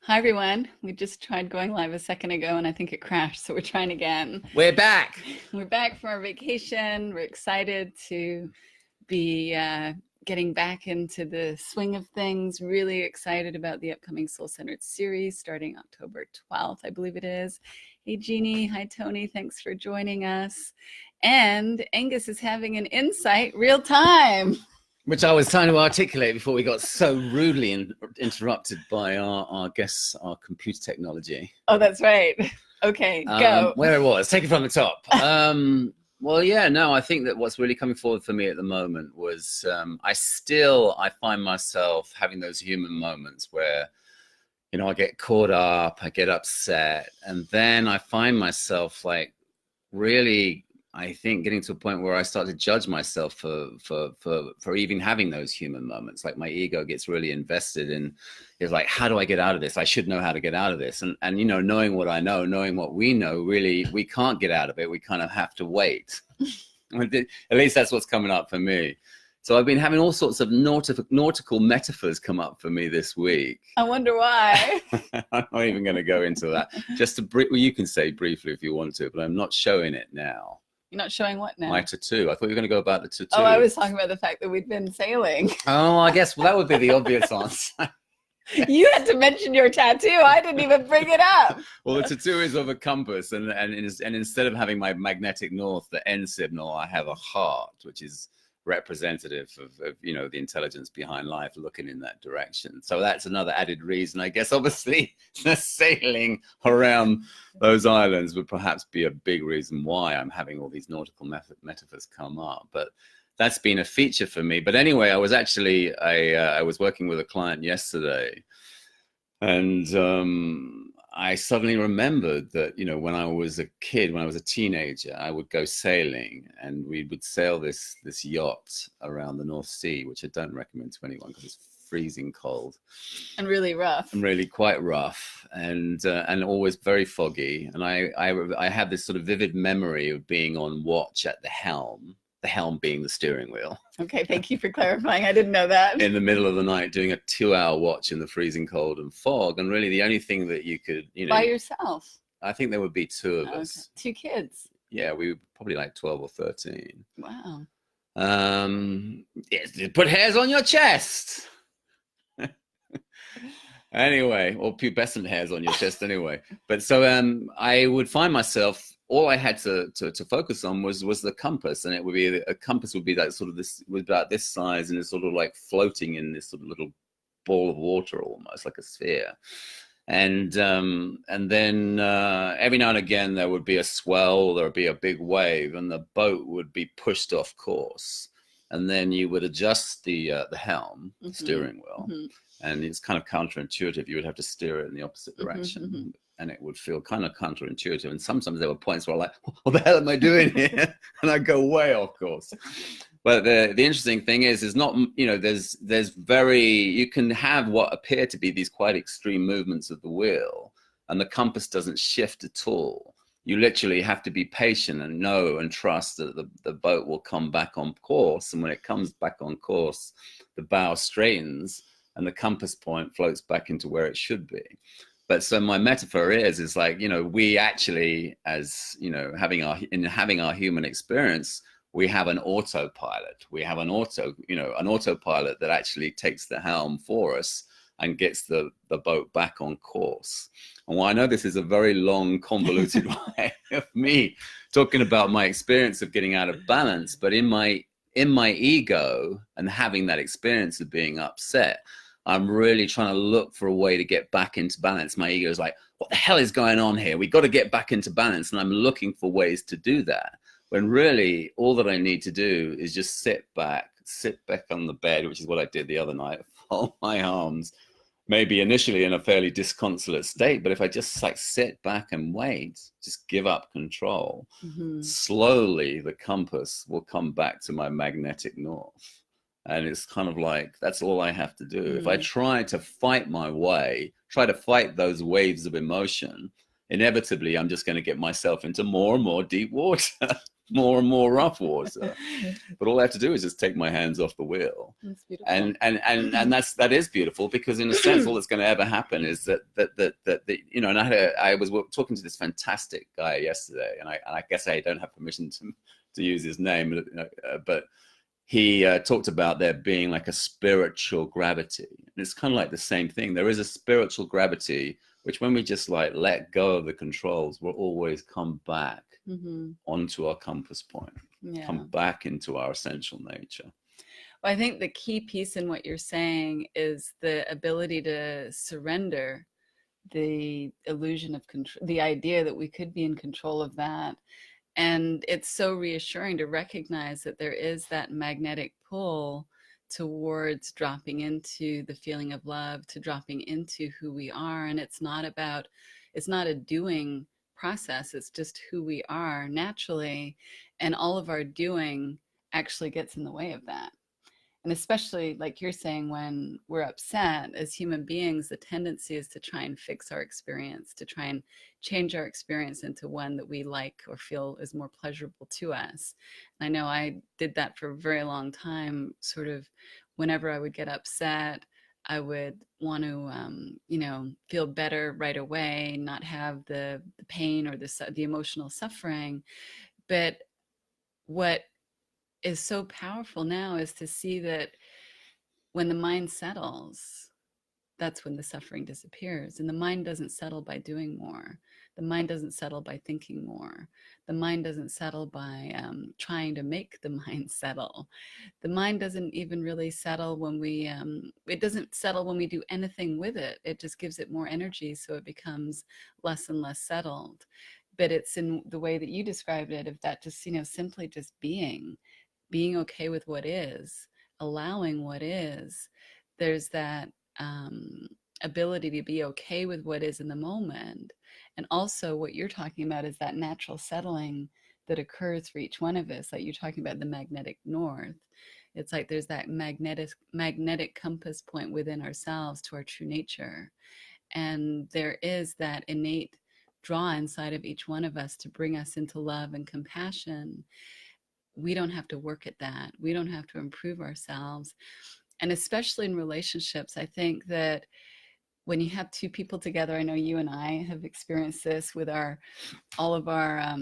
Hi everyone. We just tried going live a second ago and I think it crashed, so we're trying again. We're back. We're back from our vacation. We're excited to be getting back into the swing of things. Really excited about the upcoming Soul Centered series starting October 12th, I believe it is. Hey Jeannie, hi Tony, thanks for joining us. And Angus is having an insight real time. Which I was trying to articulate before we got so rudely interrupted by our guests, our computer technology. Oh, that's right. Okay, go. Where it was, take it from the top. Well, yeah, no, I think that what's really coming forward for me at the moment was I find myself having those human moments where, I get caught up, I get upset, and then I find myself like really, I think, getting to a point where I start to judge myself for even having those human moments. Like my ego gets really invested in, is like, how do I get out of this? I should know how to get out of this. And knowing what I know, knowing what we know, really, we can't get out of it. We kind of have to wait. At least that's what's coming up for me. So I've been having all sorts of nautical metaphors come up for me this week. I wonder why. I'm not even going to go into that. Well, you can say briefly if you want to, but I'm not showing it now. You're not showing what now? My tattoo. I thought you were going to go about the tattoo. Oh, I was talking about the fact that we'd been sailing. Oh, I guess that would be the obvious answer. You had to mention your tattoo. I didn't even bring it up. Well, the tattoo is of a compass, and instead of having my magnetic north, the end signal, I have a heart, which is representative of the intelligence behind life looking in that direction. So that's another added reason, I guess. Obviously the sailing around those islands would perhaps be a big reason why I'm having all these nautical metaphors come up, but that's been a feature for me. But anyway, I was actually I was working with a client yesterday, and I suddenly remembered that, when I was a kid, when I was a teenager, I would go sailing, and we would sail this yacht around the North Sea, which I don't recommend to anyone because it's freezing cold and really rough, and really quite rough, and always very foggy. And I have this sort of vivid memory of being on watch at the helm being the steering wheel. Okay, thank you for clarifying. I didn't know that. In the middle of the night, doing a 2-hour watch in the freezing cold and fog. And really the only thing that you could, By yourself? I think there would be two of us. Okay. 2 kids? Yeah, we were probably like 12 or 13. Wow. Put hairs on your chest. Anyway, or pubescent hairs on your chest anyway. But so I would find myself, all I had to focus on was the compass, and it would be a compass would be like sort of this, was about this size, and it's sort of like floating in this sort of little ball of water, almost like a sphere. And then every now and again there would be a swell, there would be a big wave, and the boat would be pushed off course, and then you would adjust the helm, the steering wheel. And it's kind of counterintuitive. You would have to steer it in the opposite direction. And it would feel kind of counterintuitive. And sometimes there were points where I'm like, what the hell am I doing here? And I go way off course. But the interesting thing is not, you can have what appear to be these quite extreme movements of the wheel, and the compass doesn't shift at all. You literally have to be patient and know and trust that the boat will come back on course. And when it comes back on course, the bow straightens and the compass point floats back into where it should be. But so my metaphor is like, we actually, as having our human experience, we have an autopilot. We have an autopilot that actually takes the helm for us and gets the boat back on course. And while I know this is a very long, convoluted way of me talking about my experience of getting out of balance, but in my ego and having that experience of being upset, I'm really trying to look for a way to get back into balance. My ego is like, what the hell is going on here? We got to get back into balance. And I'm looking for ways to do that, when really all that I need to do is just sit back on the bed, which is what I did the other night, fold my arms, maybe initially in a fairly disconsolate state. But if I just like sit back and wait, just give up control, slowly the compass will come back to my magnetic north. And it's kind of like, that's all I have to do. If I try to fight my way, try to fight those waves of emotion, inevitably I'm just going to get myself into more and more deep water. more and more rough water. But all I have to do is just take my hands off the wheel. That's beautiful. And that is beautiful, because in a sense, all that's going to ever happen is that you know. And I was talking to this fantastic guy yesterday, and I guess I don't have permission to use his name, but he talked about there being like a spiritual gravity, and it's kind of like the same thing. There is a spiritual gravity, which when we just like let go of the controls, we'll always come back onto our compass point, come back into our essential nature. Well, I think the key piece in what you're saying is the ability to surrender the illusion of control, the idea that we could be in control of that. And it's so reassuring to recognize that there is that magnetic pull towards dropping into the feeling of love, to dropping into who we are. And it's not a doing process, it's just who we are naturally. And all of our doing actually gets in the way of that. And especially, like you're saying, when we're upset as human beings, the tendency is to try and fix our experience, to try and change our experience into one that we like or feel is more pleasurable to us. And I know I did that for a very long time. Sort of whenever I would get upset, I would want to, feel better right away, not have the pain or the emotional suffering. But what is so powerful now is to see that when the mind settles, that's when the suffering disappears. And the mind doesn't settle by doing more. The mind doesn't settle by thinking more. The mind doesn't settle by trying to make the mind settle. The mind doesn't even really settle when it doesn't settle when we do anything with it. It just gives it more energy, so it becomes less and less settled. But it's in the way that you described it, of that just, simply just being okay with what is, allowing what is. There's that ability to be okay with what is in the moment. And also what you're talking about is that natural settling that occurs for each one of us, like you're talking about the magnetic north. It's like there's that magnetic compass point within ourselves to our true nature. And there is that innate draw inside of each one of us to bring us into love and compassion. We don't have to work at that. We don't have to improve ourselves. And especially in relationships, I think that when you have two people together, I know you and I have experienced this with all of our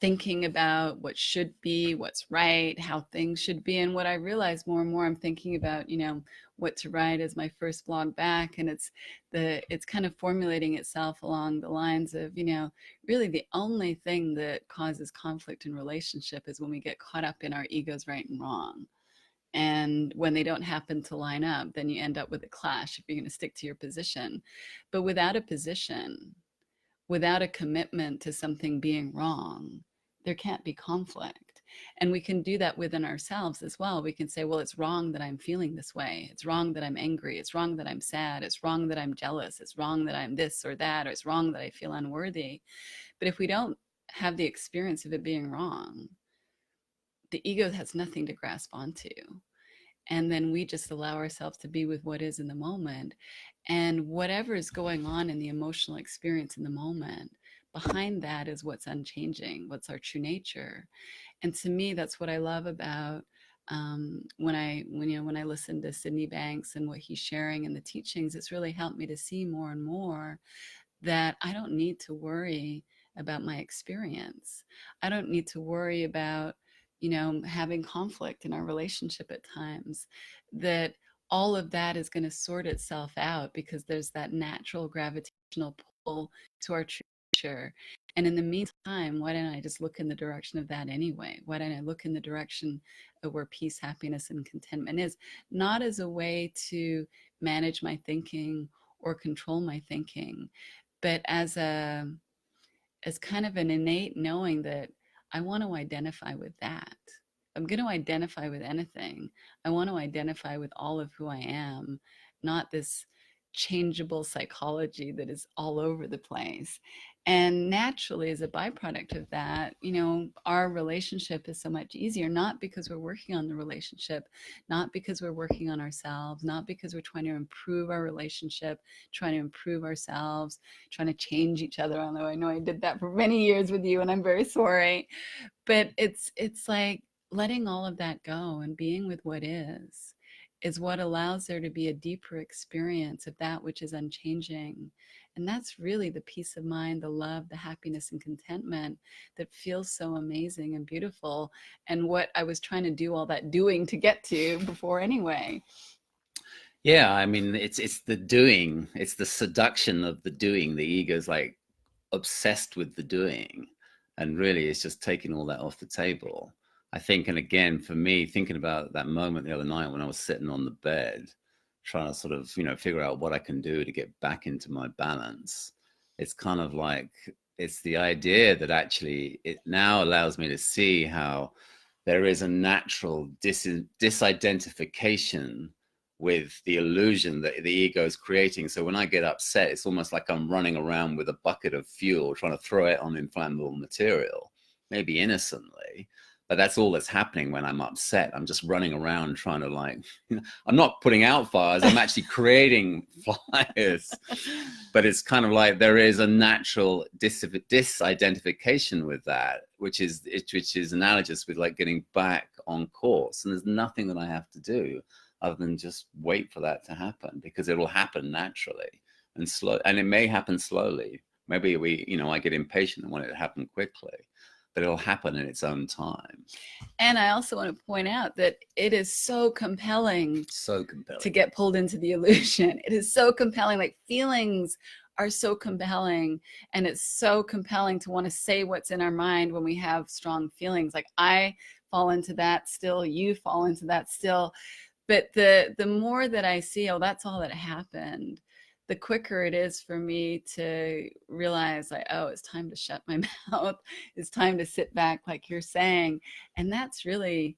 thinking about what should be, what's right, how things should be. And what I realize more and more, I'm thinking about, what to write as my first blog back. And it's kind of formulating itself along the lines of, really the only thing that causes conflict in relationship is when we get caught up in our egos, right and wrong. And when they don't happen to line up, then you end up with a clash if you're going to stick to your position. But without a position, without a commitment to something being wrong, there can't be conflict. And we can do that within ourselves as well. We can say, well, it's wrong that I'm feeling this way. It's wrong that I'm angry. It's wrong that I'm sad. It's wrong that I'm jealous. It's wrong that I'm this or that, or it's wrong that I feel unworthy. But if we don't have the experience of it being wrong, the ego has nothing to grasp onto. And then we just allow ourselves to be with what is in the moment. And whatever is going on in the emotional experience in the moment, behind that is what's unchanging, what's our true nature. And to me, that's what I love about when I listen to Sydney Banks and what he's sharing in the teachings. It's really helped me to see more and more that I don't need to worry about my experience. I don't need to worry about having conflict in our relationship at times, that all of that is going to sort itself out because there's that natural gravitational pull to our true nature. And in the meantime, why don't I just look in the direction of that anyway? Why don't I look in the direction of where peace, happiness, and contentment is? Not as a way to manage my thinking or control my thinking, but as kind of an innate knowing that I want to identify with that. I'm going to identify with anything. I want to identify with all of who I am, not this changeable psychology that is all over the place. And naturally, as a byproduct of that, you know, our relationship is so much easier, not because we're working on the relationship, not because we're working on ourselves, not because we're trying to improve our relationship, trying to improve ourselves, trying to change each other. Although I know I did that for many years with you, and I'm very sorry. But it's like letting all of that go and being with what is what allows there to be a deeper experience of that which is unchanging. And that's really the peace of mind, the love, the happiness and contentment that feels so amazing and beautiful, and what I was trying to do all that doing to get to before anyway. Yeah, I mean, it's the doing, it's the seduction of the doing. The ego's like obsessed with the doing, and really it's just taking all that off the table, I think. And again, for me, thinking about that moment the other night when I was sitting on the bed trying to sort of, you know, figure out what I can do to get back into my balance, it's kind of like, it's the idea that actually it now allows me to see how there is a natural disidentification with the illusion that the ego is creating. So when I get upset, it's almost like I'm running around with a bucket of fuel, trying to throw it on inflammable material, maybe innocently, but that's all that's happening when I'm upset. I'm just running around trying to, like, you know, I'm not putting out fires, I'm actually creating fires. But it's kind of like there is a natural disidentification with that, which is analogous with like getting back on course. And there's nothing that I have to do other than just wait for that to happen, because it will happen naturally and slow. And it may happen slowly. Maybe I get impatient and want it to happen quickly, but it'll happen in its own time. And I also want to point out that it is so compelling to get pulled into the illusion. It is so compelling. Like, feelings are so compelling, and it's so compelling to want to say what's in our mind when we have strong feelings. Like, I fall into that still, you fall into that still. But the more that I see, oh, that's all that happened, the quicker it is for me to realize, like, oh, it's time to shut my mouth. It's time to sit back, like you're saying. And that's really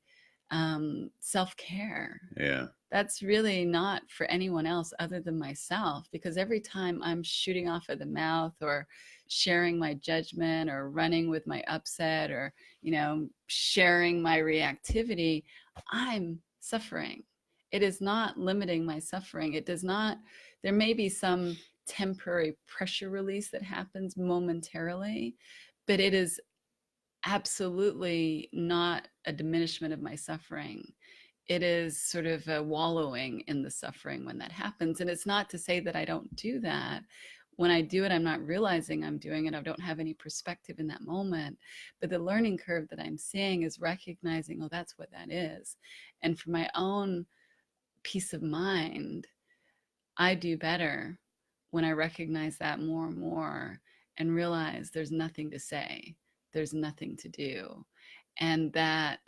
self-care. Yeah. That's really not for anyone else other than myself, because every time I'm shooting off of the mouth or sharing my judgment or running with my upset or, you know, sharing my reactivity, I'm suffering. It is not limiting my suffering. It does not, there may be some temporary pressure release that happens momentarily, but it is absolutely not a diminishment of my suffering. It is sort of a wallowing in the suffering when that happens. And it's not to say that I don't do that. When I do it, I'm not realizing I'm doing it. I don't have any perspective in that moment. But the learning curve that I'm seeing is recognizing, oh, that's what that is. And for my own peace of mind, I do better when I recognize that more and more and realize there's nothing to say, there's nothing to do, and that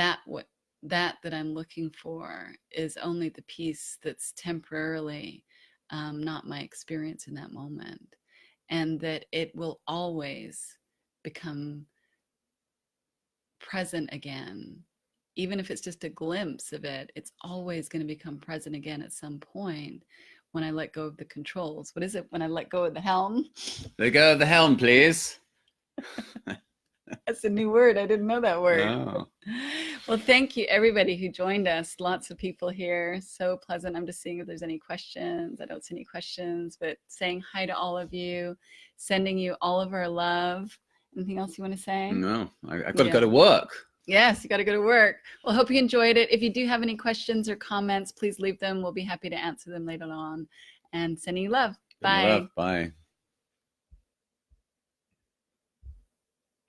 I'm looking for is only the peace that's temporarily not my experience in that moment, and that it will always become present again. Even if it's just a glimpse of it, it's always going to become present again at some point when I let go of the controls. What is it? When I let go of the helm? Let go of the helm, please. That's a new word. I didn't know that word. Oh. Well, thank you, everybody who joined us. Lots of people here. So pleasant. I'm just seeing if there's any questions. I don't see any questions, but saying hi to all of you, sending you all of our love. Anything else you want to say? No, I've got to go to work. Yes, you got to go to work. Well, hope you enjoyed it. If you do have any questions or comments, please leave them. We'll be happy to answer them later on. And sending you love. Bye. Bye.